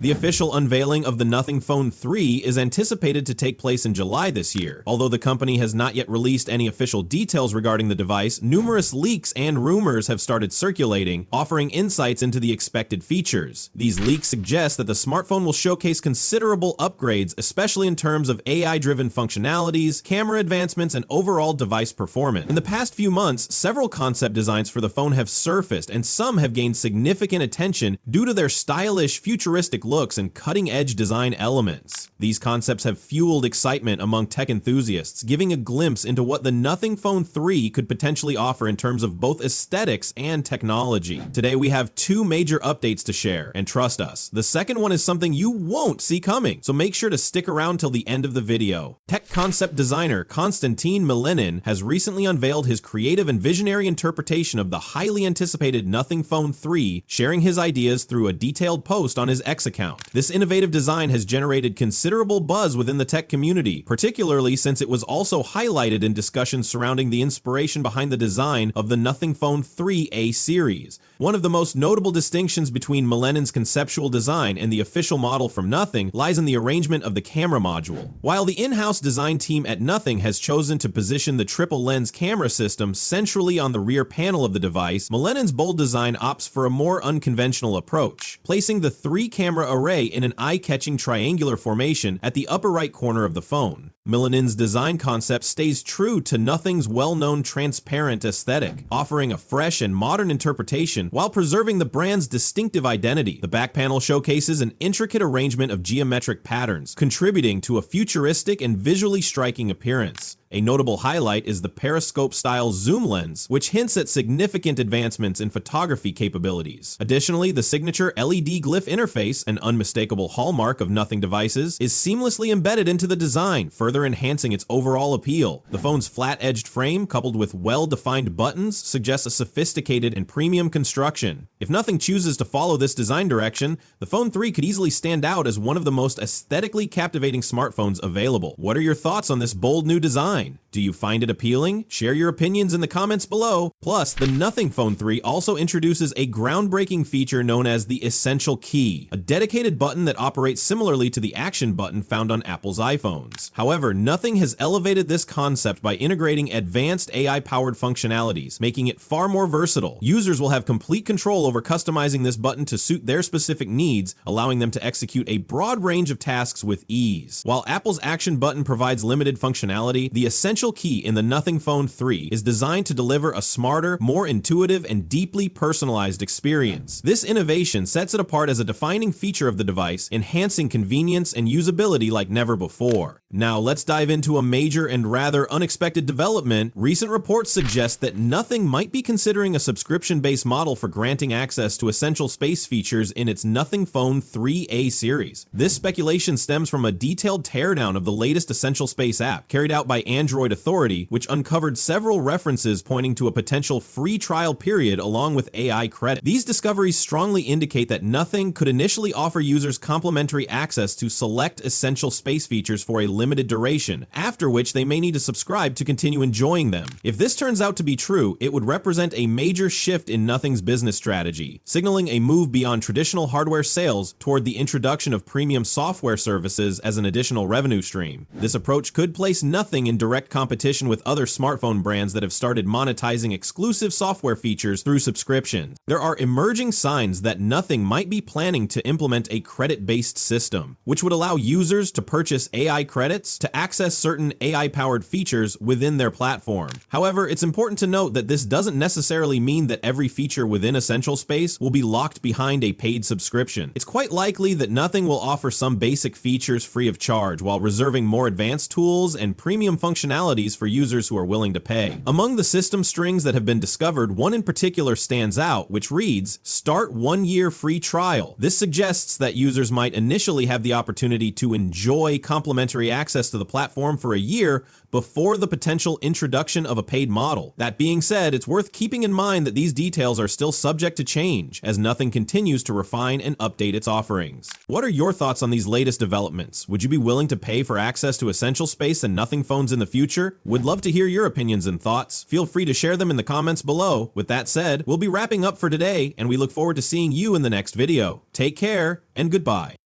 The official unveiling of the Nothing Phone 3 is anticipated to take place in July this year. Although the company has not yet released any official details regarding the device, numerous leaks and rumors have started circulating, offering insights into the expected features. These leaks suggest that the smartphone will showcase considerable upgrades, especially in terms of AI-driven functionalities, camera advancements, and overall device performance. In the past few months, several concept designs for the phone have surfaced, and some have gained significant attention due to their stylish, futuristic looks and cutting-edge design elements. These concepts have fueled excitement among tech enthusiasts, giving a glimpse into what the Nothing Phone 3 could potentially offer in terms of both aesthetics and technology. Today we have two major updates to share, and trust us, the second one is something you won't see coming, so make sure to stick around till the end of the video. Tech concept designer Konstantin Milinin has recently unveiled his creative and visionary interpretation of the highly anticipated Nothing Phone 3, sharing his ideas through a detailed post on his X account. This innovative design has generated considerable buzz within the tech community, particularly since it was also highlighted in discussions surrounding the inspiration behind the design of the Nothing Phone 3A series. One of the most notable distinctions between Milinin's conceptual design and the official model from Nothing lies in the arrangement of the camera module. While the in-house design team at Nothing has chosen to position the triple lens camera system centrally on the rear panel of the device, Milinin's bold design opts for a more unconventional approach, placing the three-camera array in an eye-catching triangular formation at the upper right corner of the phone. Milinin's design concept stays true to Nothing's well-known transparent aesthetic, offering a fresh and modern interpretation while preserving the brand's distinctive identity. The back panel showcases an intricate arrangement of geometric patterns, contributing to a futuristic and visually striking appearance. A notable highlight is the periscope-style zoom lens, which hints at significant advancements in photography capabilities. Additionally, the signature LED glyph interface, an unmistakable hallmark of Nothing devices, is seamlessly embedded into the design, further enhancing its overall appeal. The phone's flat-edged frame, coupled with well-defined buttons, suggests a sophisticated and premium construction. If Nothing chooses to follow this design direction, the Phone 3 could easily stand out as one of the most aesthetically captivating smartphones available. What are your thoughts on this bold new design? Do you find it appealing? Share your opinions in the comments below. Plus, the Nothing Phone 3 also introduces a groundbreaking feature known as the Essential Key, a dedicated button that operates similarly to the Action button found on Apple's iPhones. However, Nothing has elevated this concept by integrating advanced AI-powered functionalities, making it far more versatile. Users will have complete control over customizing this button to suit their specific needs, allowing them to execute a broad range of tasks with ease. While Apple's Action button provides limited functionality, the Essential Key in the Nothing Phone 3 is designed to deliver a smarter, more intuitive, and deeply personalized experience. This innovation sets it apart as a defining feature of the device, enhancing convenience and usability like never before. Now let's dive into a major and rather unexpected development. Recent reports suggest that Nothing might be considering a subscription-based model for granting access to essential space features in its Nothing Phone 3A series. This speculation stems from a detailed teardown of the latest Essential Space app, carried out by Android Authority, which uncovered several references pointing to a potential free trial period along with AI credit. These discoveries strongly indicate that Nothing could initially offer users complimentary access to select essential space features for a limited duration, after which they may need to subscribe to continue enjoying them. If this turns out to be true, it would represent a major shift in Nothing's business strategy, signaling a move beyond traditional hardware sales toward the introduction of premium software services as an additional revenue stream. This approach could place Nothing in direct competition with other smartphone brands that have started monetizing exclusive software features through subscriptions. There are emerging signs that Nothing might be planning to implement a credit-based system, which would allow users to purchase AI credits to access certain AI-powered features within their platform. However, it's important to note that this doesn't necessarily mean that every feature within Essential Space will be locked behind a paid subscription. It's quite likely that Nothing will offer some basic features free of charge while reserving more advanced tools and premium functionalities for users who are willing to pay. Among the system strings that have been discovered, one in particular stands out, which reads, "Start 1-year free trial." This suggests that users might initially have the opportunity to enjoy complimentary access to the platform for a year before the potential introduction of a paid model. That being said, it's worth keeping in mind that these details are still subject to change as Nothing continues to refine and update its offerings. What are your thoughts on these latest developments? Would you be willing to pay for access to Essential Space and Nothing phones in the future? Would love to hear your opinions and thoughts. Feel free to share them in the comments below. With that said, we'll be wrapping up for today, and we look forward to seeing you in the next video. Take care, and goodbye.